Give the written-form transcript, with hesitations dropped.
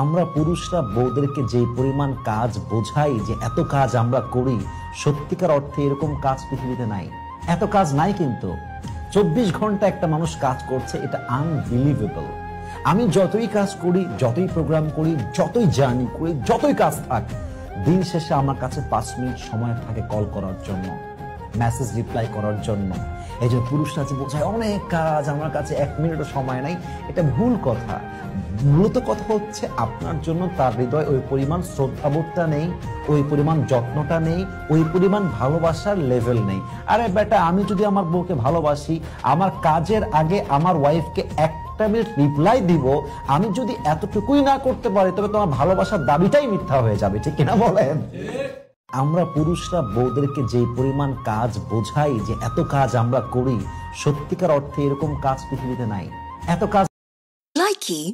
আমরা পুরুষরা বউদেরকে যে পরিমাণ কাজ বোঝাই যে এত কাজ আমরা করি, সত্যিকার অর্থে এরকম কাজ পৃথিবীতে নাই। এত কাজ নাই, কিন্তু 24 ঘন্টা একটা মানুষ কাজ করছে, এটা আনবিলিভেবল। আমি যতই কাজ করি, যতই প্রোগ্রাম করি, যতই জার্নি করি, যতই কাজ থাক, দিন শেষে আমার কাছে 5 মিনিট সময় থাকে কল করার জন্য, মেসেজ রিপ্লাই করার জন্য। এই যে পুরুষরা যে বোঝায় অনেক কাজ, আমার কাছে 1 মিনিটও সময় নাই, এটা ভুল কথা। মূলত কথা হচ্ছে আপনার জন্য তার হৃদয় ওই পরিমাণ শ্রদ্ধাবোধটা নেই, ওই পরিমাণ যত্নটা নেই, ওই পরিমাণ ভালোবাসার লেভেল নেই। আরে বেটা, আমি যদি আমার বউকে ভালোবাসি, আমার কাজের আগে আমার ওয়াইফকে 1 মিনিট রিপ্লাই দিব, আমি যদি এতটুকুই না করতে পারি, তবে তোমার ভালোবাসার দাবিটাই মিথ্যা হয়ে যাবে, ঠিক কিনা বলেন? আমরা পুরুষরা বউদেরকে যে পরিমাণ কাজ বোঝাই যে এত কাজ আমরা করি, সত্যিকার অর্থে এরকম কাজ পৃথিবীতে নাই। এত কাজ Likey